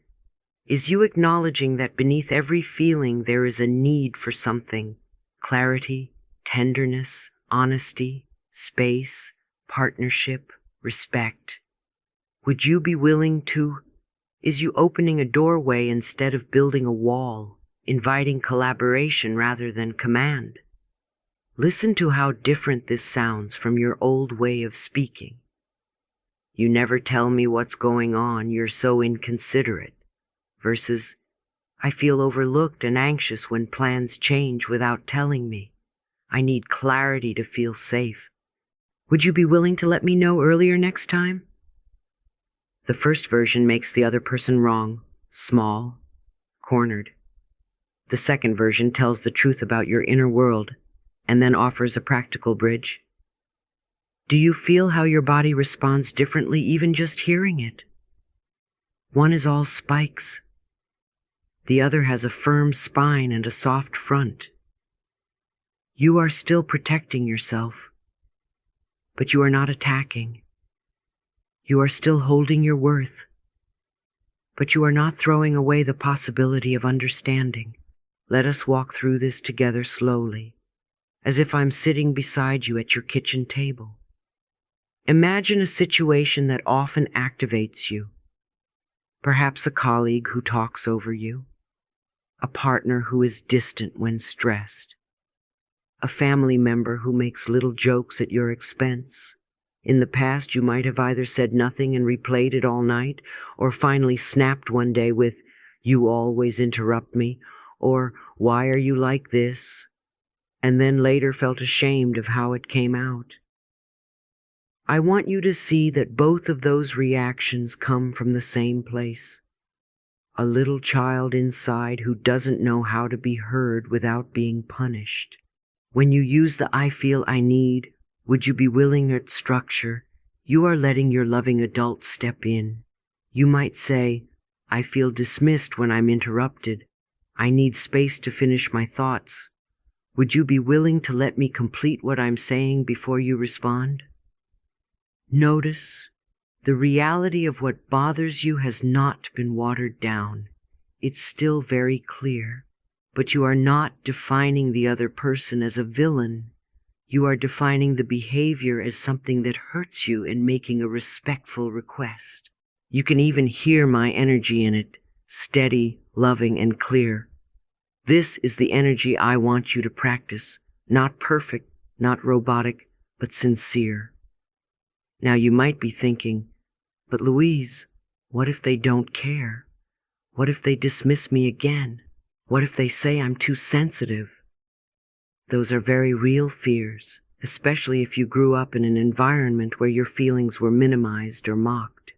is you acknowledging that beneath every feeling there is a need for something, clarity, tenderness, honesty, space, partnership, respect. Would you be willing to? Is you opening a doorway instead of building a wall, inviting collaboration rather than command? Listen to how different this sounds from your old way of speaking. You never tell me what's going on, you're so inconsiderate. Versus, I feel overlooked and anxious when plans change without telling me. I need clarity to feel safe. Would you be willing to let me know earlier next time? The first version makes the other person wrong, small, cornered. The second version tells the truth about your inner world and then offers a practical bridge. Do you feel how your body responds differently even just hearing it? One is all spikes. The other has a firm spine and a soft front. You are still protecting yourself, but you are not attacking. You are still holding your worth, but you are not throwing away the possibility of understanding. Let us walk through this together slowly, as if I'm sitting beside you at your kitchen table. Imagine a situation that often activates you. Perhaps a colleague who talks over you, a partner who is distant when stressed, a family member who makes little jokes at your expense. In the past, you might have either said nothing and replayed it all night, or finally snapped one day with, "You always interrupt me," or "Why are you like this?" and then later felt ashamed of how it came out. I want you to see that both of those reactions come from the same place. A little child inside who doesn't know how to be heard without being punished. When you use the "I feel I need," would you be willing at structure, you are letting your loving adult step in. You might say, "I feel dismissed when I'm interrupted. I need space to finish my thoughts." Would you be willing to let me complete what I'm saying before you respond? Notice, the reality of what bothers you has not been watered down. It's still very clear. But you are not defining the other person as a villain. You are defining the behavior as something that hurts you and making a respectful request. You can even hear my energy in it, steady, loving, and clear. This is the energy I want you to practice, not perfect, not robotic, but sincere. Now you might be thinking, "But Louise, what if they don't care? What if they dismiss me again? What if they say I'm too sensitive?" Those are very real fears, especially if you grew up in an environment where your feelings were minimized or mocked.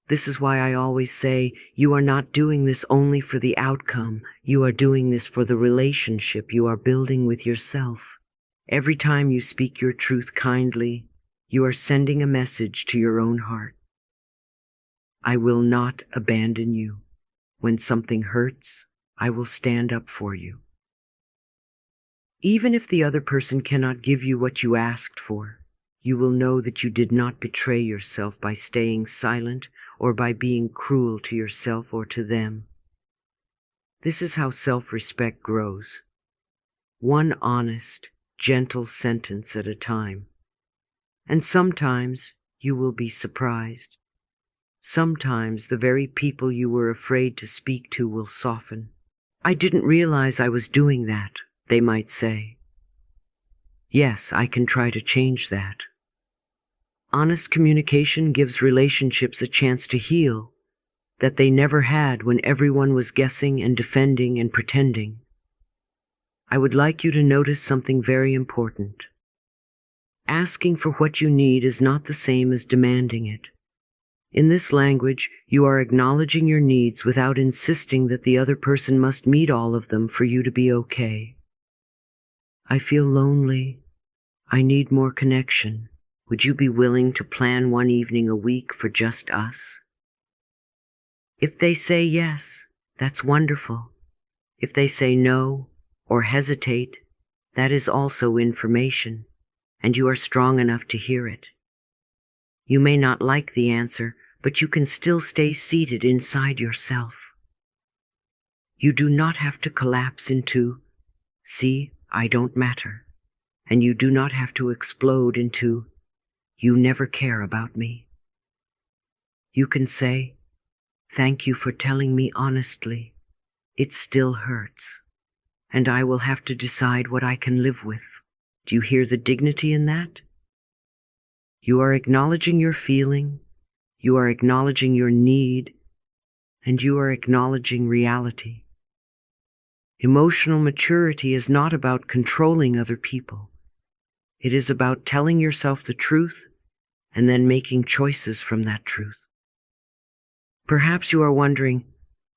This is why I always say, you are not doing this only for the outcome. You are doing this for the relationship you are building with yourself. Every time you speak your truth kindly, you are sending a message to your own heart. I will not abandon you. When something hurts, I will stand up for you. Even if the other person cannot give you what you asked for, you will know that you did not betray yourself by staying silent or by being cruel to yourself or to them. This is how self-respect grows. One honest, gentle sentence at a time. And sometimes you will be surprised. Sometimes the very people you were afraid to speak to will soften. "I didn't realize I was doing that," they might say. Yes, I can try to change that. Honest communication gives relationships a chance to heal that they never had when everyone was guessing and defending and pretending. I would like you to notice something very important. Asking for what you need is not the same as demanding it. In this language, you are acknowledging your needs without insisting that the other person must meet all of them for you to be okay. "I feel lonely. I need more connection. Would you be willing to plan one evening a week for just us?" If they say yes, that's wonderful. If they say no or hesitate, that is also information, and you are strong enough to hear it. You may not like the answer, but you can still stay seated inside yourself. You do not have to collapse into, "See, I don't matter," and you do not have to explode into, "You never care about me." You can say, "Thank you for telling me honestly. It still hurts, and I will have to decide what I can live with." Do you hear the dignity in that? You are acknowledging your feeling, you are acknowledging your need, and you are acknowledging reality. Emotional maturity is not about controlling other people. It is about telling yourself the truth and then making choices from that truth. Perhaps you are wondering,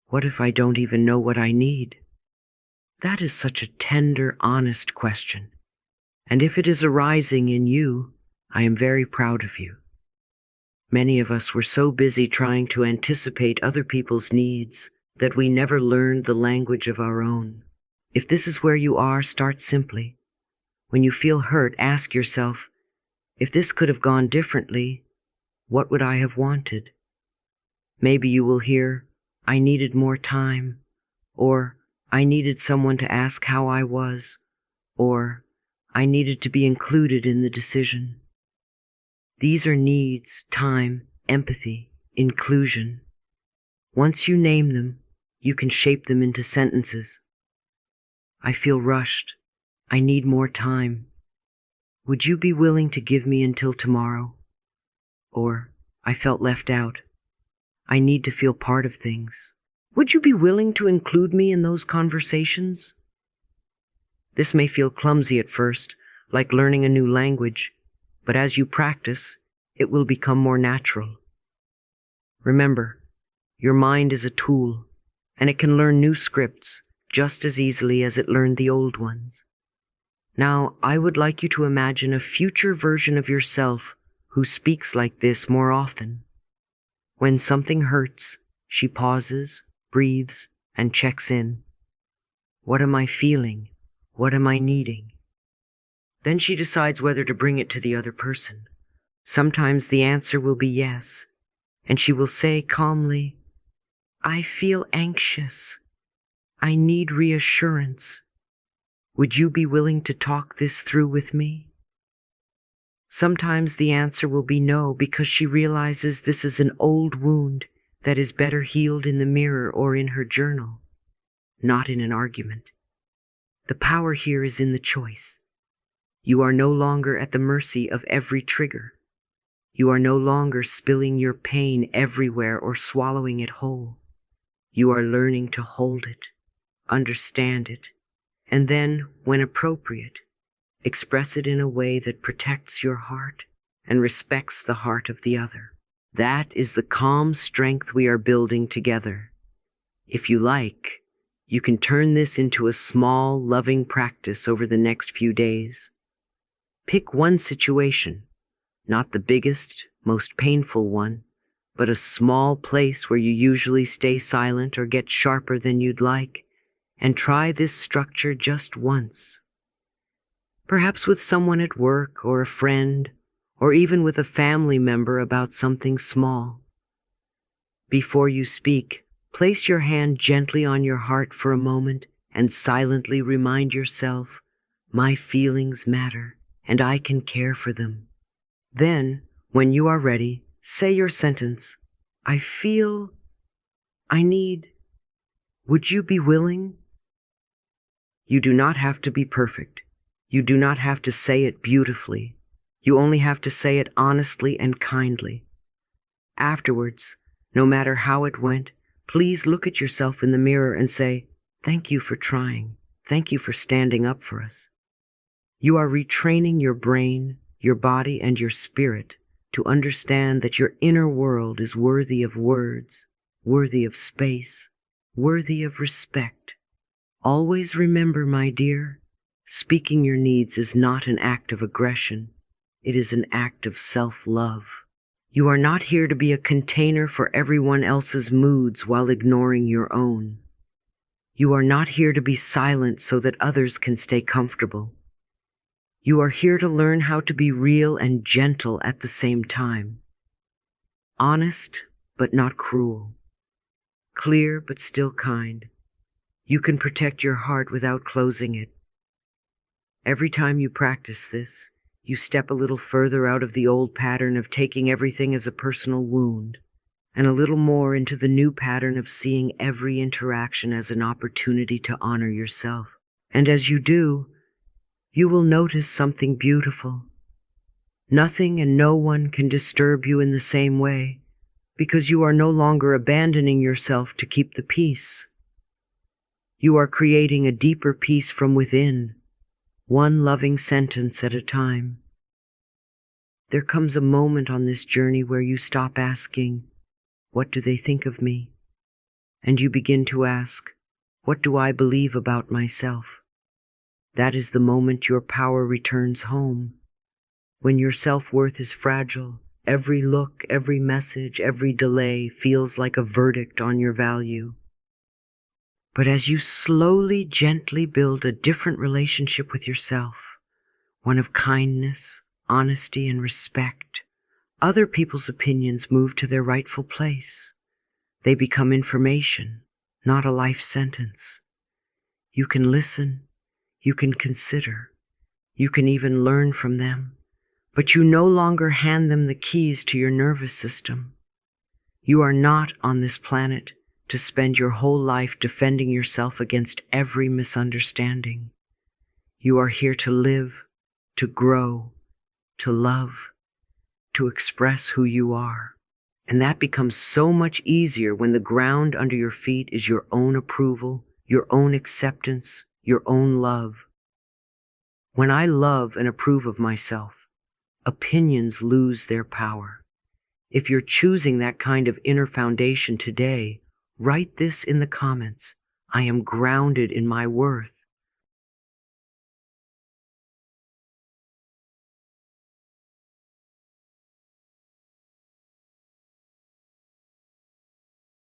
what if I don't even know what I need? That is such a tender, honest question. And if it is arising in you, I am very proud of you. Many of us were so busy trying to anticipate other people's needs that we never learned the language of our own. If this is where you are, start simply. When you feel hurt, ask yourself, if this could have gone differently, what would I have wanted? Maybe you will hear, I needed more time, or I needed someone to ask how I was, or I needed to be included in the decision. These are needs, time, empathy, inclusion. Once you name them, you can shape them into sentences. I feel rushed. I need more time. Would you be willing to give me until tomorrow? Or, I felt left out. I need to feel part of things. Would you be willing to include me in those conversations? This may feel clumsy at first, like learning a new language, but as you practice, it will become more natural. Remember, your mind is a tool, and it can learn new scripts just as easily as it learned the old ones. Now, I would like you to imagine a future version of yourself who speaks like this more often. When something hurts, she pauses, breathes, and checks in. What am I feeling? What am I needing? Then she decides whether to bring it to the other person. Sometimes the answer will be yes, and she will say calmly, I feel anxious. I need reassurance. Would you be willing to talk this through with me? Sometimes the answer will be no, because she realizes this is an old wound that is better healed in the mirror or in her journal, not in an argument. The power here is in the choice. You are no longer at the mercy of every trigger. You are no longer spilling your pain everywhere or swallowing it whole. You are learning to hold it, understand it, and then, when appropriate, express it in a way that protects your heart and respects the heart of the other. That is the calm strength we are building together. If you like, you can turn this into a small, loving practice over the next few days. Pick one situation, not the biggest, most painful one, but a small place where you usually stay silent or get sharper than you'd like, and try this structure just once. Perhaps with someone at work or a friend, or even with a family member about something small. Before you speak, place your hand gently on your heart for a moment and silently remind yourself, my feelings matter, and I can care for them. Then, when you are ready, say your sentence, I feel, I need. Would you be willing? You do not have to be perfect. You do not have to say it beautifully. You only have to say it honestly and kindly. Afterwards, no matter how it went, please look at yourself in the mirror and say, thank you for trying. Thank you for standing up for us. You are retraining your brain, your body, and your spirit to understand that your inner world is worthy of words, worthy of space, worthy of respect. Always remember, my dear, speaking your needs is not an act of aggression. It is an act of self-love. You are not here to be a container for everyone else's moods while ignoring your own. You are not here to be silent so that others can stay comfortable. You are here to learn how to be real and gentle at the same time. Honest, but not cruel. Clear, but still kind. You can protect your heart without closing it. Every time you practice this, you step a little further out of the old pattern of taking everything as a personal wound, and a little more into the new pattern of seeing every interaction as an opportunity to honor yourself. And as you do, you will notice something beautiful. Nothing and no one can disturb you in the same way, because you are no longer abandoning yourself to keep the peace. You are creating a deeper peace from within, one loving sentence at a time. There comes a moment on this journey where you stop asking, "What do they think of me?" and you begin to ask, "What do I believe about myself?" That is the moment your power returns home. When your self-worth is fragile, every look, every message, every delay feels like a verdict on your value. But as you slowly, gently build a different relationship with yourself, one of kindness, honesty, and respect, other people's opinions move to their rightful place. They become information, not a life sentence. You can listen, you can consider, you can even learn from them, but you no longer hand them the keys to your nervous system. You are not on this planet to spend your whole life defending yourself against every misunderstanding. You are here to live, to grow, to love, to express who you are. And that becomes so much easier when the ground under your feet is your own approval, your own acceptance, your own love. When I love and approve of myself, opinions lose their power. If you're choosing that kind of inner foundation today, write this in the comments. I am grounded in my worth.